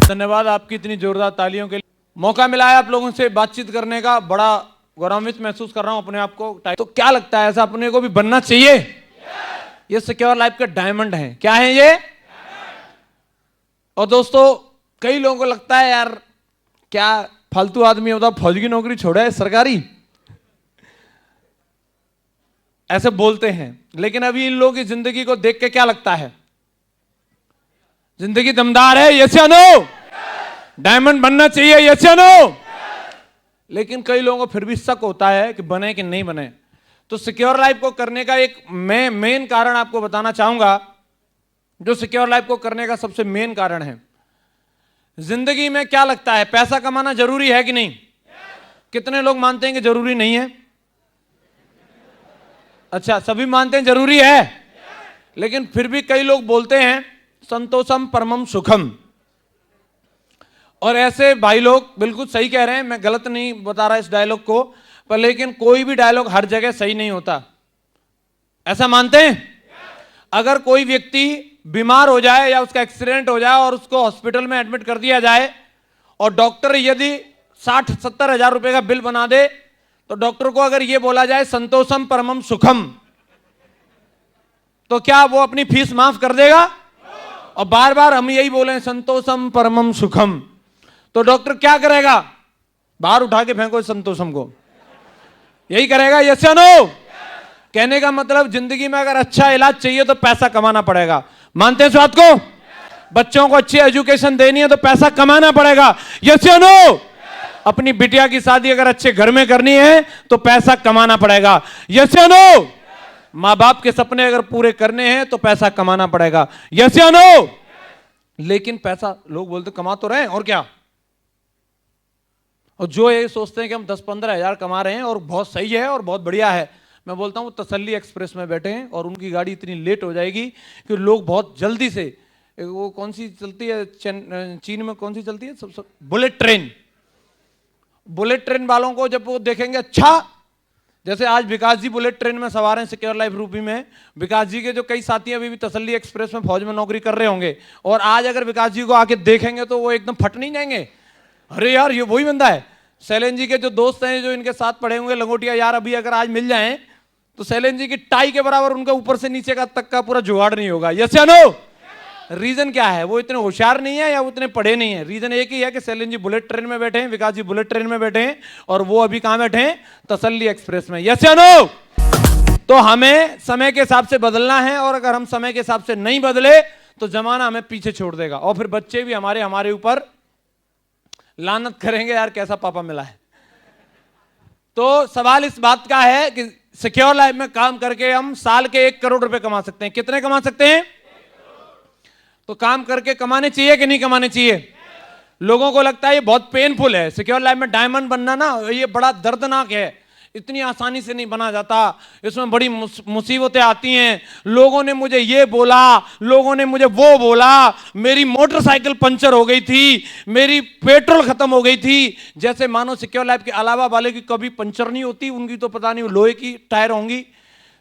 धन्यवाद आपकी इतनी जोरदार तालियों के लिए। मौका मिला है आप लोगों से बातचीत करने का, बड़ा गौरवान्वित महसूस कर रहा हूं अपने आप को। तो क्या लगता है, ऐसा अपने को भी बनना चाहिए? ये सिक्योर लाइफ के डायमंड हैं। क्या है ये? और दोस्तों, कई लोगों को लगता है यार क्या फालतू आदमी होता, फौज की नौकरी छोड़ा है सरकारी, ऐसे बोलते हैं। लेकिन अभी इन लोगों की जिंदगी को देख के क्या लगता है? जिंदगी दमदार है, यस या नो? डायमंड बनना चाहिए, यस या नो? लेकिन कई लोगों को फिर भी शक होता है कि बने कि नहीं बने। तो सिक्योर लाइफ को करने का एक मैं मेन कारण आपको बताना चाहूंगा, जो सिक्योर लाइफ को करने का सबसे मेन कारण है। जिंदगी में क्या लगता है, पैसा कमाना जरूरी है कि नहीं? कितने लोग मानते हैं कि जरूरी नहीं है? अच्छा, सभी मानते हैं जरूरी है। लेकिन फिर भी कई लोग बोलते हैं संतोषम परमम सुखम। और ऐसे भाई लोग बिल्कुल सही कह रहे हैं, मैं गलत नहीं बता रहा इस डायलॉग को, पर लेकिन कोई भी डायलॉग हर जगह सही नहीं होता। ऐसा मानते हैं? अगर कोई व्यक्ति बीमार हो जाए या उसका एक्सीडेंट हो जाए और उसको हॉस्पिटल में एडमिट कर दिया जाए और डॉक्टर यदि 60-70 हजार रुपए का बिल बना दे, तो डॉक्टर को अगर यह बोला जाए संतोषम परमम सुखम, तो क्या वो अपनी फीस माफ कर देगा? और बार बार हम यही बोले संतोषम परमम सुखम, तो डॉक्टर क्या करेगा? बाहर उठा के फेंको संतोषम को, यही करेगा, यस या नो? कहने का मतलब जिंदगी में अगर अच्छा इलाज चाहिए तो पैसा कमाना पड़ेगा। मानते हैं इस बात को? बच्चों को अच्छी एजुकेशन देनी है तो पैसा कमाना पड़ेगा, यस या नो? अपनी बिटिया की शादी अगर अच्छे घर में करनी है तो पैसा कमाना पड़ेगा, यस या नो? मां बाप के सपने अगर पूरे करने हैं तो पैसा कमाना पड़ेगा, यस या नो? लेकिन पैसा लोग बोलते कमा तो रहे हैं और क्या, और जो ये सोचते हैं कि हम 10-15 हजार कमा रहे हैं और बहुत सही है और बहुत बढ़िया है, मैं बोलता हूं तसल्ली एक्सप्रेस में बैठे हैं और उनकी गाड़ी इतनी लेट हो जाएगी कि लोग बहुत जल्दी से, वो कौन सी चलती है चीन में, कौन सी चलती है सब बुलेट ट्रेन, बुलेट ट्रेन वालों को जब वो देखेंगे, अच्छा जैसे आज विकास जी बुलेट ट्रेन में सवार हैं सिक्योर लाइफ रूपी में, विकास जी के जो कई साथी अभी भी तसल्ली एक्सप्रेस में फौज में नौकरी कर रहे होंगे, और आज अगर विकास जी को आके देखेंगे तो वो एकदम फट नहीं जाएंगे, अरे यार ये वही बंदा है। शैलेंद्र जी के जो दोस्त हैं जो इनके साथ पढ़े हुए लंगोटिया यार, अभी अगर आज मिल जाएं तो शैलेंद्र जी की टाई के बराबर उनका ऊपर से नीचे का तक का पूरा जुगाड़ नहीं होगा, यस या नो? रीजन क्या है? वो इतने होशियार नहीं है या उतने पढ़े नहीं है। रीजन एक ही है कि शैलेंद्र जी बुलेट ट्रेन में बैठे हैं, विकास जी बुलेट ट्रेन में बैठे हैं, और वो अभी कहां बैठे हैं? तसल्ली एक्सप्रेस में, यस या नो? तो हमें समय के हिसाब से बदलना है, और अगर हम समय के हिसाब से नहीं बदले तो जमाना हमें पीछे छोड़ देगा, और फिर बच्चे भी हमारे ऊपर लानत करेंगे, यार कैसा पापा मिला है। तो सवाल इस बात का है कि सिक्योर लाइफ में काम करके हम साल के 1 करोड़ रुपए कमा सकते हैं। कितने कमा सकते हैं? तो काम करके कमाने चाहिए कि नहीं कमाने चाहिए? लोगों को लगता है ये बहुत पेनफुल है, सिक्योर लाइफ में डायमंड बनना ना ये बड़ा दर्दनाक है, इतनी आसानी से नहीं बना जाता, इसमें बड़ी मुसीबतें आती हैं, लोगों ने मुझे ये बोला, लोगों ने मुझे वो बोला, मेरी मोटरसाइकिल पंचर हो गई थी, मेरी पेट्रोल खत्म हो गई थी। जैसे मानो सिक्योर लाइफ के अलावा वाले की कभी पंचर नहीं होती, उनकी तो पता नहीं लोहे की टायर होंगी,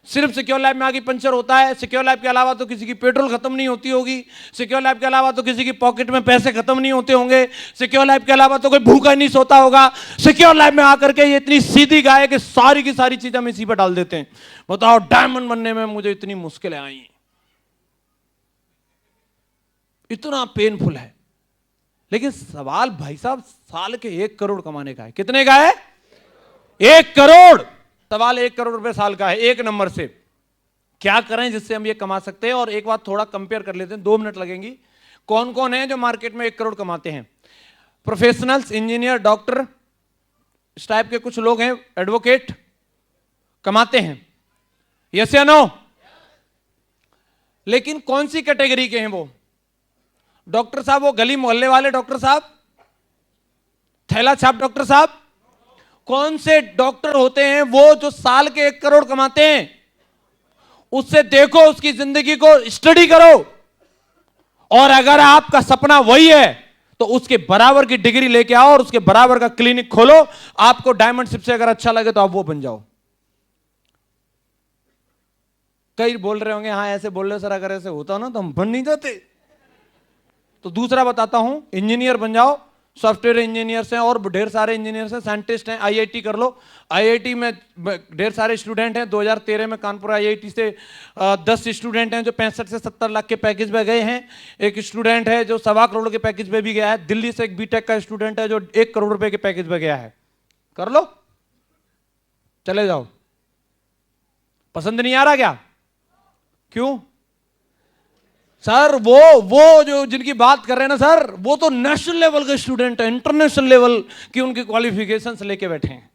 सिर्फ सिक्योर लाइफ में आगे पंचर होता है। सिक्योर लाइफ के अलावा तो किसी की पेट्रोल खत्म नहीं होती होगी, सिक्योर लाइफ के अलावा तो किसी की पॉकेट में पैसे खत्म नहीं होते होंगे, सिक्योर लाइफ के अलावा तो कोई भूखा नहीं सोता होगा। सिक्योर लाइफ में आकर के ये इतनी सीधी गाय है कि सारी की सारी चीजें हम इसी पर डाल देते हैं। बताओ डायमंड बनने में मुझे इतनी मुश्किलें आई, इतना पेनफुल है। लेकिन सवाल भाई साहब साल के 1 करोड़ कमाने का है। कितने का है? 1 करोड़। सवाल 1 करोड़ रुपए साल का है। एक नंबर से क्या करें जिससे हम ये कमा सकते हैं? और एक बात थोड़ा कंपेयर कर लेते हैं, 2 मिनट लगेंगी। कौन कौन है जो मार्केट में 1 करोड़ कमाते हैं? प्रोफेशनल्स, इंजीनियर, डॉक्टर, इस टाइप के कुछ लोग हैं, एडवोकेट कमाते हैं, यस या नो? लेकिन कौन सी कैटेगरी के हैं वो? डॉक्टर साहब वो गली मोहल्ले वाले डॉक्टर साहब, थैला छाप डॉक्टर साहब? कौन से डॉक्टर होते हैं वो जो साल के 1 करोड़ कमाते हैं? उससे देखो, उसकी जिंदगी को स्टडी करो, और अगर आपका सपना वही है तो उसके बराबर की डिग्री लेके आओ और उसके बराबर का क्लिनिक खोलो। आपको डायमंडशिप से अगर अच्छा लगे तो आप वो बन जाओ। कई बोल रहे होंगे हाँ ऐसे बोल रहे सर, अगर ऐसे होता ना तो हम बन नहीं जाते। तो दूसरा बताता हूं, इंजीनियर बन जाओ, सॉफ्टवेयर इंजीनियर्स हैं और ढेर सारे इंजीनियर्स हैं, साइंटिस्ट हैं, आईआईटी कर लो। आईआईटी में ढेर सारे स्टूडेंट हैं। 2013 में कानपुर आईआईटी से 10 स्टूडेंट हैं जो 65 से 70 लाख के पैकेज पे गए हैं। एक स्टूडेंट है जो 1.25 करोड़ के पैकेज पे भी गया है। दिल्ली से एक बीटेक का स्टूडेंट है जो 1 करोड़ रुपए के पैकेज पे गया है। कर लो, चले जाओ। पसंद नहीं आ रहा क्या? क्यों सर? वो जो जिनकी बात कर रहे हैं ना सर, वो तो नेशनल लेवल के स्टूडेंट है, इंटरनेशनल लेवल की उनकी क्वालिफिकेशंस लेके बैठे हैं,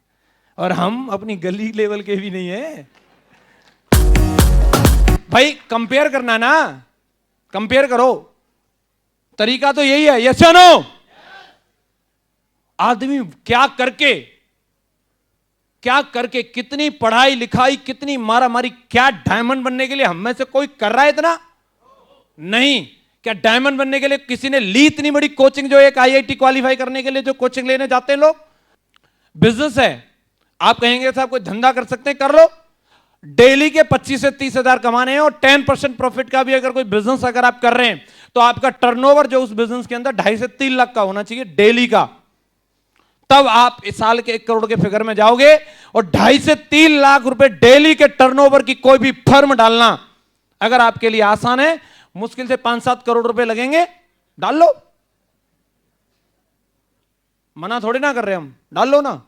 और हम अपनी गली लेवल के भी नहीं है भाई। कंपेयर करना ना, कंपेयर करो, तरीका तो यही है। यस या नो? आदमी क्या करके कितनी पढ़ाई लिखाई, कितनी मारा मारी, क्या डायमंड बनने के लिए हम में से कोई कर रहा है इतना? नहीं। क्या डायमंड बनने के लिए किसी ने ली इतनी बड़ी कोचिंग, जो एक आईआईटी क्वालिफाई करने के लिए जो कोचिंग लेने जाते हैं लोग? बिजनेस है। आप कहेंगे साहब कोई धंधा कर सकते हैं, कर लो। डेली के 25 से 30 हजार कमाने हैं, और 10% प्रॉफिट का भी अगर कोई बिजनेस अगर आप कर रहे हैं तो आपका टर्नओवर जो उस बिजनेस के अंदर 2.5 से 3 लाख का होना चाहिए डेली का। तब आप इस साल के 1 करोड़ के फिगर में जाओगे। और 2.5 से 3 लाख रुपए डेली के टर्नओवर की कोई भी फर्म डालना अगर आपके लिए आसान है, मुश्किल से 5-7 करोड़ रुपए लगेंगे, डाल लो। मना थोड़ी ना कर रहे हम, डाल लो ना।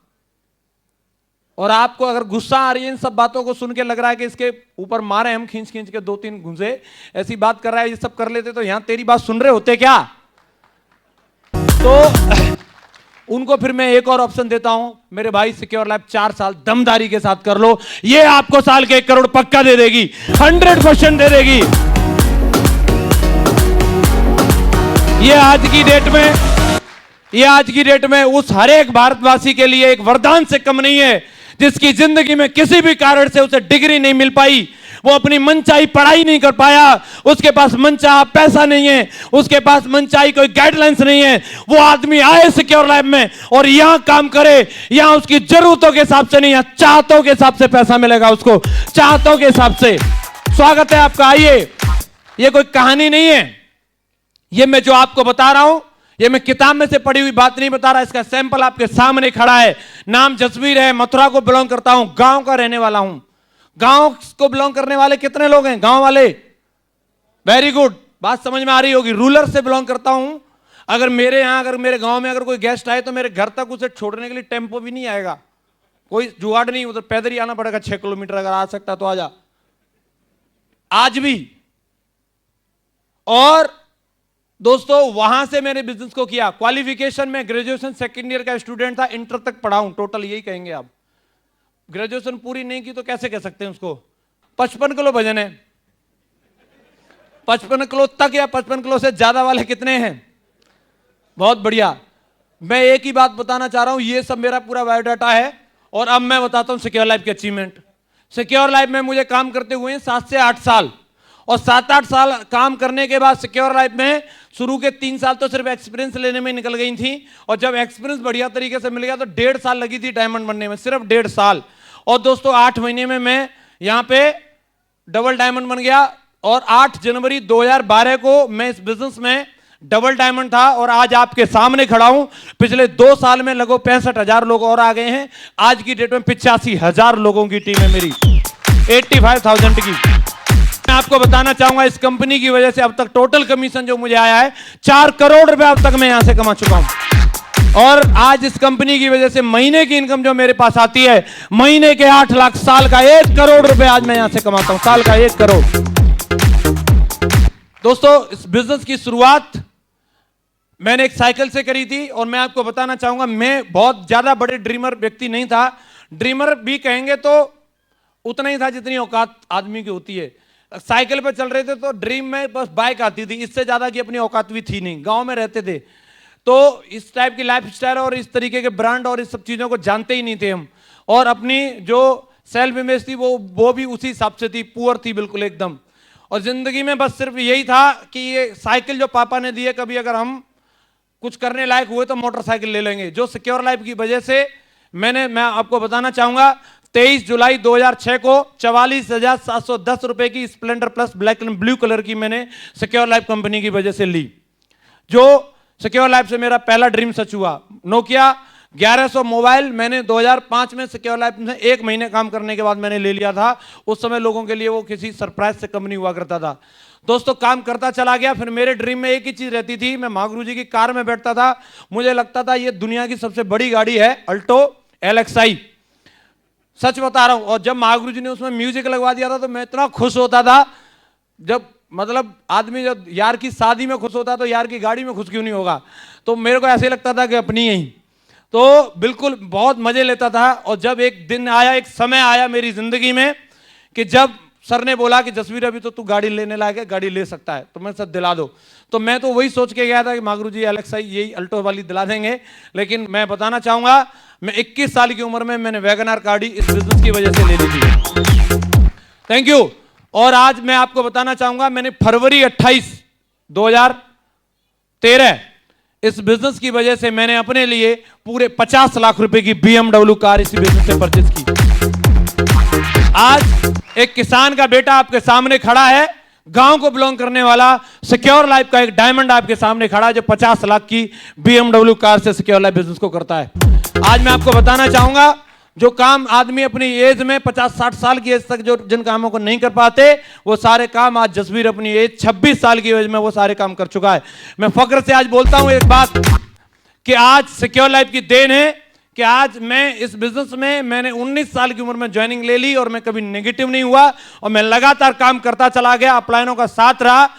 और आपको अगर गुस्सा आ रही है इन सब बातों को सुन के, लग रहा है कि इसके ऊपर मारे हम खींच खींच के 2-3 घुसे, ऐसी बात कर रहा है, ये सब कर लेते तो यहां तेरी बात सुन रहे होते क्या? तो उनको फिर मैं एक और ऑप्शन देता हूं, मेरे भाई सिक्योर लाइफ 4 साल दमदारी के साथ कर लो, ये आपको साल के 1 करोड़ पक्का दे देगी, 100% दे देगी। ये आज की डेट में उस हर एक भारतवासी के लिए एक वरदान से कम नहीं है, जिसकी जिंदगी में किसी भी कारण से उसे डिग्री नहीं मिल पाई, वो अपनी मनचाही पढ़ाई नहीं कर पाया, उसके पास मनचाहा पैसा नहीं है, उसके पास मनचाही कोई गाइडलाइंस नहीं है, वो आदमी आए सिक्योर लाइफ में और यहां काम करे, यहां उसकी जरूरतों के हिसाब से नहीं, यहां चाहतों के हिसाब से पैसा मिलेगा उसको, चाहतों के हिसाब से। स्वागत है आपका, आइए। ये कोई कहानी नहीं है, ये मैं जो आपको बता रहा हूं, ये मैं किताब में से पढ़ी हुई बात नहीं बता रहा, इसका सैंपल आपके सामने खड़ा है। नाम जसवीर है, मथुरा को बिलोंग करता हूं, गांव का रहने वाला हूं। गांव को बिलोंग करने वाले कितने लोग हैं? गांव वाले, वेरी गुड, बात समझ में आ रही होगी। रूरल से बिलोंग करता हूं। अगर मेरे यहां, अगर मेरे गांव में अगर कोई गेस्ट आए तो मेरे घर तक उसे छोड़ने के लिए टेम्पो भी नहीं आएगा, कोई जुगाड़ नहीं, उधर पैदल ही आना पड़ेगा 6 किलोमीटर। अगर आ सकता तो आजा, आज भी। और दोस्तों वहां से मैंने बिजनेस को किया। क्वालिफिकेशन में ग्रेजुएशन सेकेंड ईयर का स्टूडेंट था, इंटर तक पढ़ा हूं टोटल, यही कहेंगे आप। ग्रेजुएशन पूरी नहीं की तो कैसे कह सकते हैं उसको? 55 किलो वजन है। 55 किलो तक या 55 किलो से ज्यादा वाले कितने हैं? बहुत बढ़िया। मैं एक ही बात बताना चाह रहा हूं, ये सब मेरा पूरा बायोडाटा है। और अब मैं बताता हूं सिक्योर लाइफ के अचीवमेंट। सिक्योर लाइफ में मुझे काम करते हुए 7 से 8 साल, और 7-8 साल काम करने के बाद सिक्योर लाइफ में शुरू के 3 साल तो सिर्फ एक्सपीरियंस लेने में निकल गई थी, और जब एक्सपीरियंस बढ़िया तरीके से मिल गया तो 1.5 साल लगी थी डायमंड बनने में, सिर्फ 1.5 साल। और दोस्तों 8 महीने में मैं यहां पे डबल डायमंड बन गया, और 8 जनवरी 2012 को मैं इस बिजनेस में डबल डायमंड था, और आज आपके सामने खड़ा हूं। पिछले 2 साल में लगभग 65,000 लोग और आ गए हैं। आज की डेट में 85,000 लोगों की टीम है मेरी, 85,000 की। मैं आपको बताना चाहूंगा, इस कंपनी की वजह से अब तक टोटल कमीशन जो मुझे आया है 4 करोड़ रुपए अब तक मैं यहां से कमा चुका हूं। और आज इस कंपनी की वजह से महीने की इनकम जो मेरे पास आती है, महीने के 8 लाख, साल का 1 करोड़ रुपए आज मैं यहां से कमाता हूं, साल का 1 करोड़। दोस्तों इस बिजनेस की शुरुआत मैंने एक साइकिल से करी थी, और मैं आपको बताना चाहूंगा, मैं बहुत ज्यादा बड़े ड्रीमर व्यक्ति नहीं था। ड्रीमर भी कहेंगे तो उतना ही था जितनी औकात आदमी की होती है। साइकिल पे चल रहे थे तो ड्रीम में बस बाइक आती थी, इससे ज्यादा की अपनी औकात भी थी नहीं। गांव में रहते थे तो इस टाइप की लाइफ स्टाइल और इस तरीके के ब्रांड और इस सब चीजों को जानते ही नहीं थे हम। और अपनी जो सेल्फ इमेज थी वो भी उसी हिसाब से थी, पुअर थी बिल्कुल एकदम। और जिंदगी में बस सिर्फ यही था कि ये साइकिल जो पापा ने दी है, कभी अगर हम कुछ करने लायक हुए तो मोटरसाइकिल ले लेंगे। जो सिक्योर लाइफ की वजह से मैं आपको बताना चाहूंगा, 23 जुलाई 2006 को 44,710 रुपए की Splendor plus black and blue colour की मैंने सिक्योर लाइफ कंपनी की वजह से ली। जो सिक्योर लाइफ से मेरा पहला ड्रीम सच हुआ। नोकिया 1100 मोबाइल मैंने 2005 में सिक्योर लाइफ में 1 महीने काम करने के बाद मैंने ले लिया था। उस समय लोगों के लिए वो किसी सरप्राइज से कम नहीं हुआ करता था। दोस्तों काम करता चला गया। फिर मेरे ड्रीम में एक ही चीज रहती थी, मैं महागुरु जी की कार में बैठता था, मुझे लगता था ये दुनिया की सबसे बड़ी गाड़ी है अल्टो LXi, सच बता रहा हूं। और जब महागुरु जी ने उसमें म्यूजिक लगवा दिया था तो मैं इतना खुश होता था। जब मतलब आदमी जब यार की शादी में खुश होता है तो यार की गाड़ी में खुश क्यों नहीं होगा। तो मेरे को ऐसे लगता था कि अपनी ही, तो बिल्कुल बहुत मजे लेता था। और जब एक दिन आया, एक समय आया मेरी जिंदगी में कि जब सर ने बोला कि जसवीर अभी तो तू गाड़ी लेने लायक है, गाड़ी ले सकता है, तो मैं सर दिला दो। तो मैं तो वही सोच के गया था कि महागुरु जी LXi यही अल्टो वाली दिला देंगे। लेकिन मैं बताना चाहूंगा, मैं 21 साल की उम्र में मैंने वैगनआर गाड़ी इस बिजनेस की वजह से ले ली थी। Thank you. और आज मैं आपको बताना चाहूंगा, मैंने फरवरी 28 2013 इस बिजनेस की वजह से मैंने अपने लिए पूरे 50 लाख रुपए की BMW कार इसी बिजनेस से परचेज की। आज एक किसान का बेटा आपके सामने खड़ा है, गांव को बिलोंग करने वाला, सिक्योर लाइफ का एक डायमंड आपके सामने खड़ा है जो 50 लाख की BMW कार से सिक्योर लाइफ बिजनेस को करता है। आज मैं आपको बताना चाहूंगा, जो काम आदमी अपनी एज में 50-60 साल की एज तक जो जिन कामों को नहीं कर पाते, वो सारे काम आज जसवीर अपनी एज 26 साल की एज में वो सारे काम कर चुका है। मैं फक्र से आज बोलता हूं एक बात कि आज सिक्योर लाइफ की देन है कि आज मैं इस बिजनेस में मैंने 19 साल की उम्र में ज्वाइनिंग ले ली और मैं कभी नेगेटिव नहीं हुआ और मैं लगातार काम करता चला गया, अपलाइनों का साथ रहा।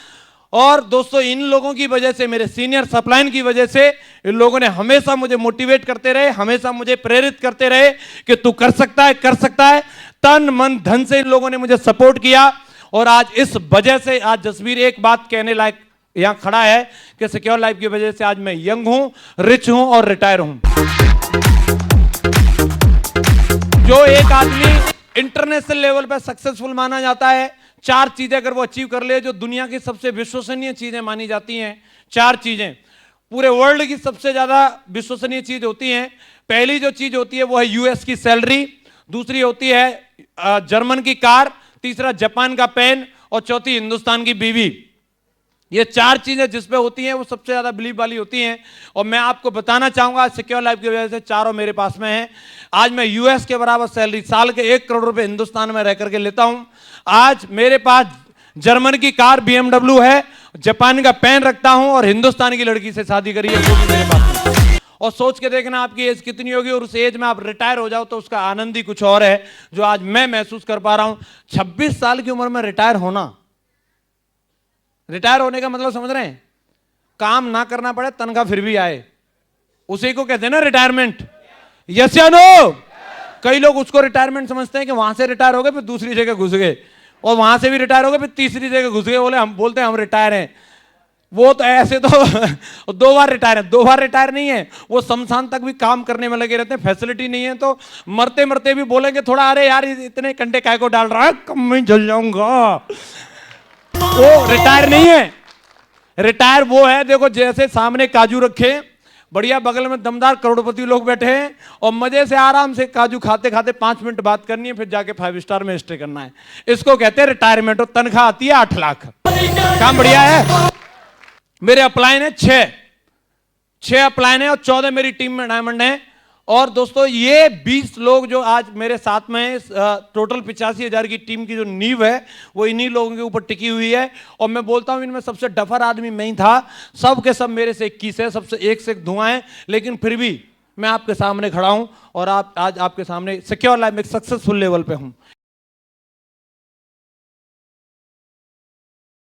और दोस्तों इन लोगों की वजह से, मेरे सीनियर सप्लाइन की वजह से, इन लोगों ने हमेशा मुझे मोटिवेट करते रहे, हमेशा मुझे प्रेरित करते रहे कि तू कर सकता है, कर सकता है। तन मन धन से इन लोगों ने मुझे सपोर्ट किया और आज इस वजह से आज जसवीर एक बात कहने लायक यहां खड़ा है कि सिक्योर लाइफ की वजह से आज मैं यंग हूं, रिच हूं और रिटायर हूं। जो एक आदमी इंटरनेशनल लेवल पर सक्सेसफुल माना जाता है, 4 चीजें अगर वो अचीव कर ले जो दुनिया की सबसे विश्वसनीय चीजें मानी जाती हैं, 4 चीजें पूरे वर्ल्ड की सबसे ज्यादा विश्वसनीय चीज होती हैं। पहली जो चीज होती है वो है US की सैलरी, दूसरी होती है जर्मन की कार, तीसरा जापान का पेन और चौथी हिंदुस्तान की बीवी। ये 4 चीजें जिस पे होती हैं वो सबसे ज्यादा बिलीव वाली होती हैं। और मैं आपको बताना चाहूंगा सिक्योर लाइफ की वजह से चारों मेरे पास में हैं। आज मैं US के बराबर सैलरी साल के 1 करोड़ रुपए हिंदुस्तान में रह करके लेता हूं। आज मेरे पास जर्मन की कार BMW है, जापान का पेन रखता हूं और हिंदुस्तान की लड़की से शादी करी है वो भी मेरे पास है। और सोच के देखना आपकी एज कितनी होगी और उस एज में आप रिटायर हो जाओ तो उसका आनंद ही कुछ और है जो आज मैं महसूस कर पा रहा हूं। 26 साल की उम्र में रिटायर होना, रिटायर होने का मतलब समझ रहे हैं, काम ना करना पड़े, तनख्वाह फिर भी आए, उसी को कहते हैं ना रिटायरमेंट। यस या नो? कई लोग उसको रिटायरमेंट समझते हैं कि वहां से रिटायर हो गए फिर दूसरी जगह घुस गए और वहां से भी रिटायर हो गए फिर तीसरी जगह घुस गए, बोले हम बोलते हैं हम रिटायर हैं। वो तो ऐसे तो 2 बार रिटायर है, 2 बार रिटायर नहीं है, वो शमशान तक भी काम करने में लगे रहते हैं। फैसिलिटी नहीं है तो मरते मरते भी बोलेंगे थोड़ा, अरे यार इतने कंडे काय को डाल रहा है, कम में जल जाऊंगा। वो रिटायर नहीं है। रिटायर वो है, देखो जैसे सामने काजू रखे, बढ़िया बगल में दमदार करोड़पति लोग बैठे हैं और मजे से आराम से काजू खाते खाते 5 मिनट बात करनी है, फिर जाके 5 स्टार में स्टे करना है। इसको कहते हैं रिटायरमेंट। और तनख्वाह आती है 8 लाख। काम बढ़िया है। मेरे अपलाइन है 6 अपलाइन है और 14 मेरी टीम में डायमंड है। और दोस्तों ये 20 लोग जो आज मेरे साथ में हैं, टोटल 85,000 की टीम की जो नींव है वो इन्हीं लोगों के ऊपर टिकी हुई है। और मैं बोलता हूं इनमें सबसे डफर आदमी मैं ही था। सब के सब मेरे से 21 है, सबसे एक से एक धुआं है, लेकिन फिर भी मैं आपके सामने खड़ा हूं और आज आपके सामने सिक्योर लाइफ में सक्सेसफुल लेवल पे हूं।